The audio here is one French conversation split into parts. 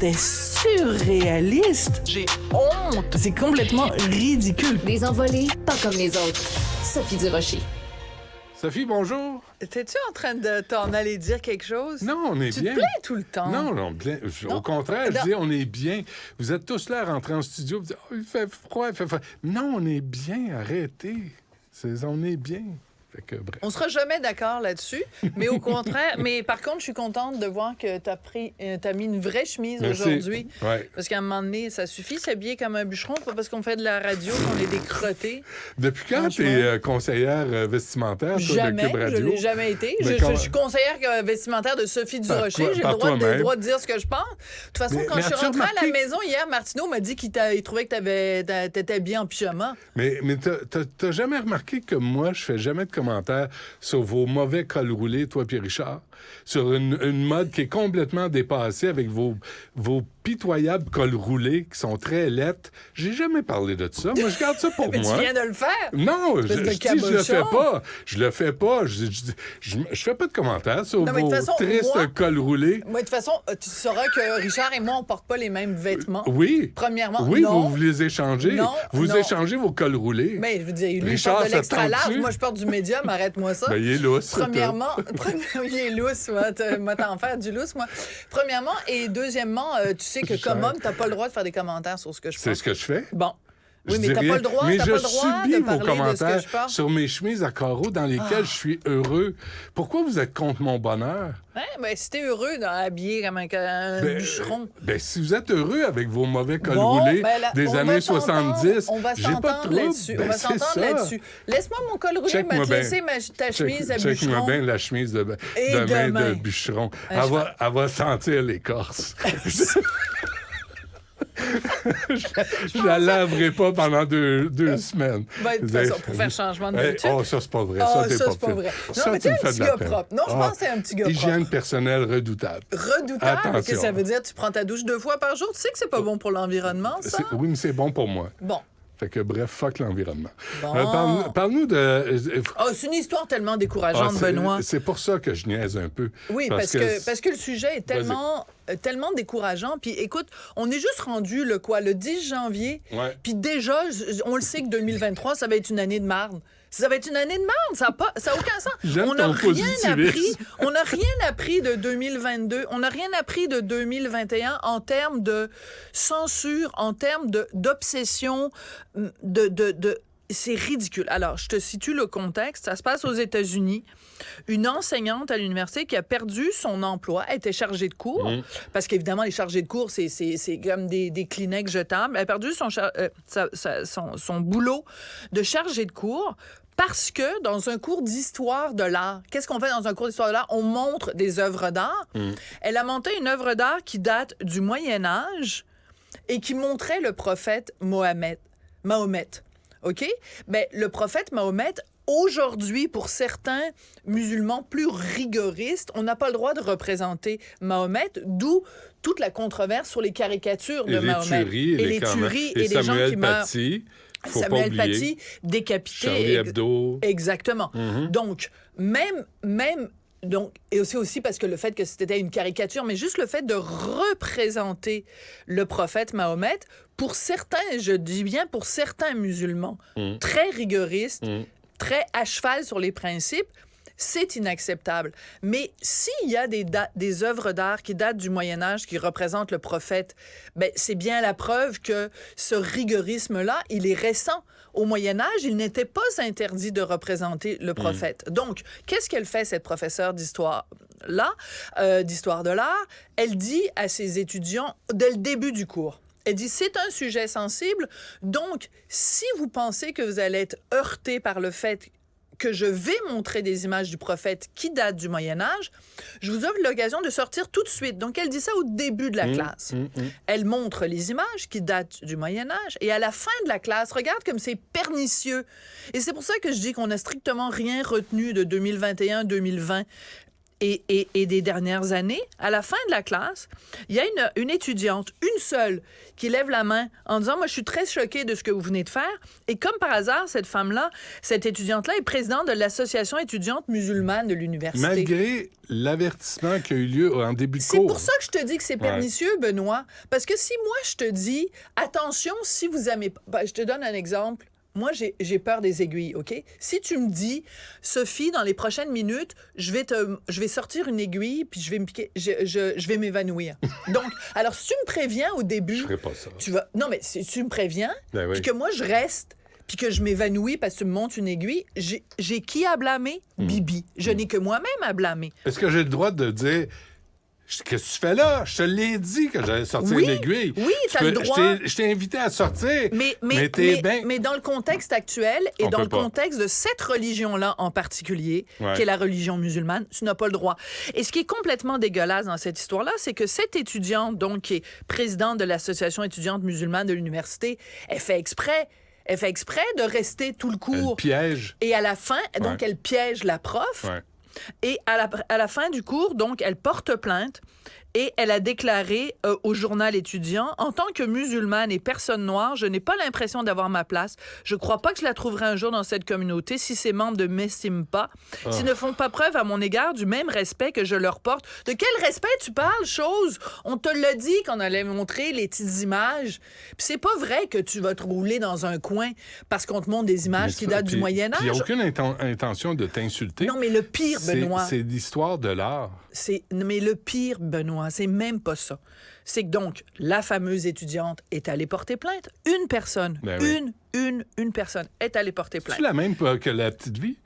C'était surréaliste. J'ai honte. C'est complètement ridicule. Des envolées, pas comme les autres. Sophie Durocher. Sophie, bonjour. T'es-tu en train de t'en aller dire quelque chose? Non, on est bien. Tu te plains tout le temps. Non, au contraire, je Non. dis on est bien. Vous êtes tous là à rentrer en studio, vous dites, oh, il fait froid, il fait froid. Non, on est bien, arrêtez. On est bien. Fait que, bref. On sera jamais d'accord là-dessus, mais au contraire. Mais par contre, je suis contente de voir que t'as mis une vraie chemise Merci. aujourd'hui. Ouais. Parce qu'à un moment donné, ça suffit s'habiller comme un bûcheron, pas parce qu'on fait de la radio qu'on est des crottés. Depuis quand Franchement. t'es conseillère vestimentaire, toi, de Jamais, Cube je Radio? l'ai jamais été. Mais Je suis conseillère vestimentaire de Sophie Durocher. J'ai le droit de dire ce que je pense. De toute façon, quand je suis as-tu rentrée à la remarqué- maison hier, Martineau m'a dit qu'il trouvait que t'étais bien en pyjama. Mais t'as jamais remarqué que moi, je fais jamais de commentaires sur vos mauvais cols roulés, toi puis Richard, sur une mode qui est complètement dépassée avec vos pitoyables cols roulés qui sont très laites. J'ai jamais parlé de ça. Moi, je garde ça pour Mais moi. tu viens de le faire. Non, Espèce de je dis, je le fais cabochon. pas. Je le fais pas. Je fais pas de commentaires sur Non, mais de vos toute façon, tristes moi- cols roulés. Moi, de toute façon, tu sauras que Richard et moi, on porte pas les mêmes vêtements. Oui. Premièrement, Oui, non. vous les échangez. Non, Vous non. échangez vos cols roulés. Mais je veux dire, lui, Richard, il porte de ça l'extra large. tente-tu? Moi, je porte du médium. Arrête-moi ça. Ben, il est lousse. Premièrement, il est lousse. Moi, t'en faire du lousse, moi. Premièrement, et deuxièmement, tu sais que comme homme, t'as pas le droit de faire des commentaires sur ce que je C'est pense. ce que je fais. Bon. Oui, Je mais dis t'as rien. pas le droit, Mais t'as je pas le droit subis de vos parler de ce que commentaires je pense. sur mes chemises à carreaux dans lesquelles je suis heureux. Pourquoi vous êtes contre mon bonheur? Hein? Ben, si t'es heureux habillé comme un bûcheron. Si vous êtes heureux avec vos mauvais cols Bon, roulés ben là, des on va années s'entendre, 70, on va j'ai pas de s'entendre trouble. là-dessus. Ben, On va c'est s'entendre ça. là-dessus. Laisse-moi mon col roulé, Check-moi m'a te bien. laisser ta chemise à Check-moi bûcheron. bien la chemise de main demain. de bûcheron. Ouais, Elle va sentir l'écorce. Je la laverai pas pendant deux semaines. Ben, de toute façon, pour faire changement de Hey, habitude. oh, ça, c'est pas vrai. Ah, t'es ça, pas c'est pas fait. vrai. Non, Ça, mais tu t'es me un fais petit de la gars peine. propre. Non, je pense que c'est un petit gars Hygiène propre. personnelle redoutable. Redoutable? Qu'est-ce Attention. que ça veut dire? Tu prends ta douche 2 fois par jour? Tu sais que c'est pas bon pour l'environnement, ça? Oui, mais c'est bon pour moi. Bon. Fait que bref, fuck l'environnement. Bon. Parle-nous de... Oh, c'est une histoire tellement décourageante, Benoît. C'est pour ça que je niaise un peu. Oui, parce que le sujet est tellement décourageant. Puis écoute, on est juste rendu le 10 janvier. Ouais. Puis déjà, on le sait que 2023, ça va être une année de marde. Ça va être une année de merde, ça n'a aucun sens. J'aime On n'a ton rien appris. positivisme. On n'a rien appris de 2022. On n'a rien appris de 2021 en termes de censure, en termes d'obsession, c'est ridicule. Alors, je te situe le contexte. Ça se passe aux États-Unis. Une enseignante à l'université qui a perdu son emploi, elle était chargée de cours, parce qu'évidemment, les chargés de cours, c'est comme des Kleenex jetables. Elle a perdu son boulot de chargée de cours parce que dans un cours d'histoire de l'art, qu'est-ce qu'on fait dans un cours d'histoire de l'art? On montre des œuvres d'art. Elle a monté une œuvre d'art qui date du Moyen Âge et qui montrait le prophète Mahomet. OK? Ben, le prophète Mahomet, aujourd'hui, pour certains musulmans plus rigoristes, on n'a pas le droit de représenter Mahomet, d'où toute la controverse sur les caricatures de Mahomet. Et les tueries et les gens qui meurent. Samuel Paty, décapité. Charlie Hebdo. Exactement. Donc, et aussi parce que le fait que c'était une caricature, mais juste le fait de représenter le prophète Mahomet, pour certains, je dis bien pour certains musulmans, très rigoristes, très à cheval sur les principes, c'est inacceptable. Mais s'il y a des œuvres d'art qui datent du Moyen Âge, qui représentent le prophète, ben, c'est bien la preuve que ce rigorisme-là, il est récent. Au Moyen Âge, il n'était pas interdit de représenter le prophète. Donc, qu'est-ce qu'elle fait, cette professeure d'histoire de l'art? Elle dit à ses étudiants, dès le début du cours, elle dit, c'est un sujet sensible, donc si vous pensez que vous allez être heurté par le fait que je vais montrer des images du prophète qui datent du Moyen Âge, je vous offre l'occasion de sortir tout de suite. Donc, elle dit ça au début de la classe. Elle montre les images qui datent du Moyen Âge et à la fin de la classe, regarde comme c'est pernicieux. Et c'est pour ça que je dis qu'on n'a strictement rien retenu de 2021-2020. et des dernières années, à la fin de la classe, il y a une étudiante, une seule, qui lève la main en disant « Moi, je suis très choquée de ce que vous venez de faire. » Et comme par hasard, cette femme-là, cette étudiante-là, est présidente de l'Association étudiante musulmane de l'université. Malgré l'avertissement qui a eu lieu en début de cours. C'est pour ça que je te dis que c'est pernicieux, Benoît. Parce que si moi, je te dis « Attention, si vous aimez pas... » Ben, je te donne un exemple. Moi, j'ai peur des aiguilles, OK? Si tu me dis, Sophie, dans les prochaines minutes, je vais sortir une aiguille, puis je vais me piquer, je vais m'évanouir. Donc, alors, si tu me préviens au début... Je ferai pas ça. Non, mais si tu me préviens, Ben oui. puis que moi, je reste, puis que je m'évanouis parce que tu me montes une aiguille, j'ai qui à blâmer? Bibi. Je n'ai que moi-même à blâmer. Est-ce que j'ai le droit de dire... Qu'est-ce que tu fais là? Je te l'ai dit que j'allais sortir une aiguille. Oui, tu as le droit. Je t'ai invité à sortir. Mais dans le contexte actuel et dans le pas. contexte de cette religion-là en particulier, qui est la religion musulmane, tu n'as pas le droit. Et ce qui est complètement dégueulasse dans cette histoire-là, c'est que cette étudiante, donc, qui est présidente de l'Association étudiante musulmane de l'université, elle fait exprès de rester tout le cours. Elle piège. Et à la fin, donc, elle piège la prof. Ouais. Et à la fin du cours, donc, elle porte plainte et elle a déclaré au journal étudiant, en tant que musulmane et personne noire, je n'ai pas l'impression d'avoir ma place. Je crois pas que je la trouverai un jour dans cette communauté si ces membres ne m'estiment pas, s'ils ne font pas preuve à mon égard du même respect que je leur porte. De quel respect tu parles, chose? On te l'a dit qu'on allait montrer les petites images. Puis c'est pas vrai que tu vas te rouler dans un coin parce qu'on te montre des images qui datent du Moyen-Âge. Il n'y a aucune intention de t'insulter. Non, mais le pire, Benoît... C'est l'histoire de l'art. Mais le pire, Benoît, c'est même pas ça. C'est que donc, la fameuse étudiante est allée porter plainte. Une personne, une personne est allée porter plainte. C'est la même que la petite vie?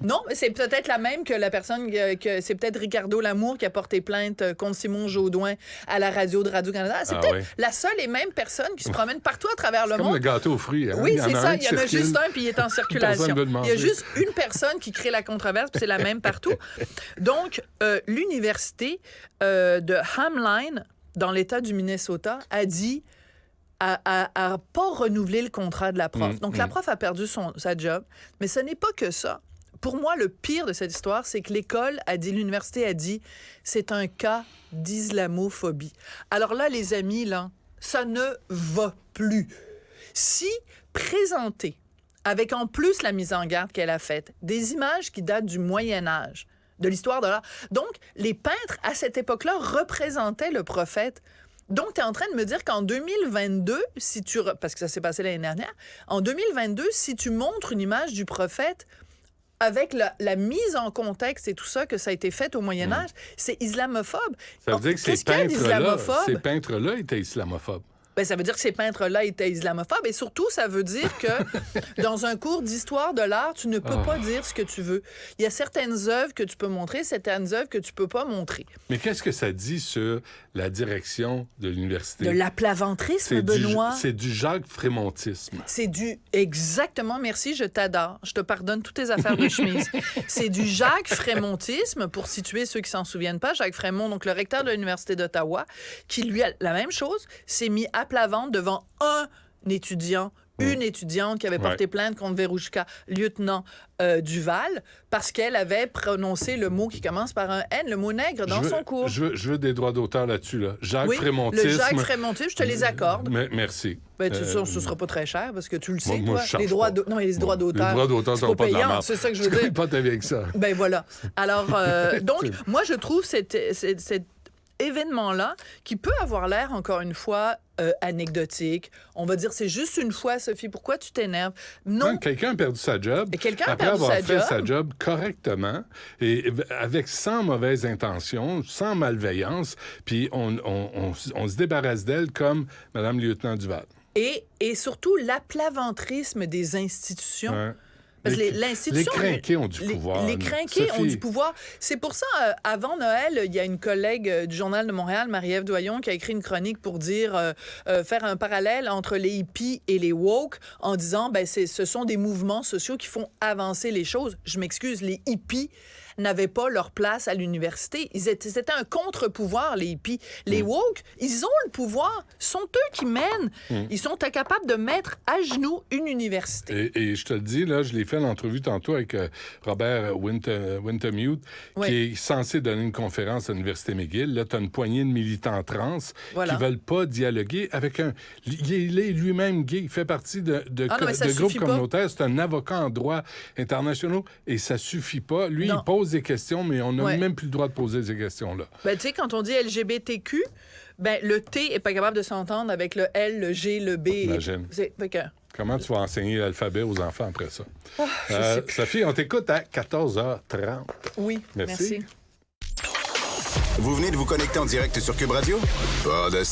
Non, mais c'est peut-être la même que la personne, c'est peut-être Ricardo Lamour qui a porté plainte contre Simon Jaudoin à la radio de Radio-Canada. C'est peut-être la seule et même personne qui se promène partout à travers le monde. Comme le gâteau aux fruits. Hein? Oui, c'est ça. Il y en a juste un, puis il est en circulation. Il y a juste une personne qui crée la controverse, puis c'est la même partout. Donc, l'université de Hamline, dans l'État du Minnesota, a dit à pas renouveler le contrat de la prof. Donc, la prof a perdu sa job. Mais ce n'est pas que ça. Pour moi, le pire de cette histoire, c'est que l'université a dit, c'est un cas d'islamophobie. Alors là, les amis, là, ça ne va plus. Si présenter, avec en plus la mise en garde qu'elle a faite, des images qui datent du Moyen Âge, de l'histoire de l'art. Donc, les peintres, à cette époque-là, représentaient le prophète. Donc, tu es en train de me dire qu'en 2022, parce que ça s'est passé l'année dernière, en 2022, si tu montres une image du prophète avec la mise en contexte et tout ça, que ça a été fait au Moyen-Âge, c'est islamophobe. Ça veut dire que ces peintres-là étaient islamophobes. Ben, ça veut dire que ces peintres-là étaient islamophobes. Et surtout, ça veut dire que dans un cours d'histoire de l'art, tu ne peux pas dire ce que tu veux. Il y a certaines œuvres que tu peux montrer, certaines œuvres que tu peux pas montrer. Mais qu'est-ce que ça dit sur la direction de l'université? De l'aplaventrisme, Benoît. C'est du Jacques Frémontisme. Exactement, merci, je t'adore. Je te pardonne toutes tes affaires de chemise. C'est du Jacques Frémontisme, pour situer ceux qui s'en souviennent pas. Jacques Frémont, donc le recteur de l'Université d'Ottawa, qui, lui, a la même chose, s'est mis à plat ventre devant un étudiant, une étudiante qui avait porté plainte contre Verouchka, lieutenant Duval, parce qu'elle avait prononcé le mot qui commence par un N, le mot nègre, dans son cours. Je veux des droits d'auteur là-dessus. Là. Jacques Frémontisme. Le Jacques Frémontisme, je te les accorde. Merci. Ben, ce ne sera pas très cher, parce que tu le sais, moi, toi. Les droits d'auteur. Les droits d'auteur sont pas payants, c'est ça que je veux dire. Pas avec ça. Ben voilà. Alors, donc, moi, je trouve cet événement-là, qui peut avoir l'air, encore une fois, anecdotique. On va dire, c'est juste une fois, Sophie, pourquoi tu t'énerves? Non. Quelqu'un a perdu sa job. Après avoir fait sa job correctement et avec sans mauvaise intention, sans malveillance, puis on se débarrasse d'elle comme Mme Lieutenant Duval. Et surtout, l'aplaventrisme des institutions. Ouais. Parce que les crinqués ont du pouvoir. Les crinqués ont du pouvoir. C'est pour ça, avant Noël, il y a une collègue du Journal de Montréal, Marie-Ève Doyon, qui a écrit une chronique pour dire, faire un parallèle entre les hippies et les woke, en disant, ce sont des mouvements sociaux qui font avancer les choses. Je m'excuse, les hippies n'avaient pas leur place à l'université. C'était un contre-pouvoir, les hippies. Les woke, ils ont le pouvoir. Ce sont eux qui mènent. Ils sont incapables de mettre à genoux une université. Et je te le dis, là, je l'ai fait l'entrevue tantôt avec Robert Wintermute, qui est censé donner une conférence à l'Université McGill. Là, tu as une poignée de militants trans qui veulent pas dialoguer avec un... Il est lui-même gay, il fait partie de groupes communautaires. C'est un avocat en droit international et ça suffit pas. Lui, il pose des questions, mais on n'a même plus le droit de poser ces questions-là. Ben, tu sais, quand on dit LGBTQ, ben, le T est pas capable de s'entendre avec le L, le G, le B. Imagine. Comment tu vas enseigner l'alphabet aux enfants après ça? Sophie, on t'écoute à 14h30. Oui, merci. Vous venez de vous connecter en direct sur Cube Radio? Pas de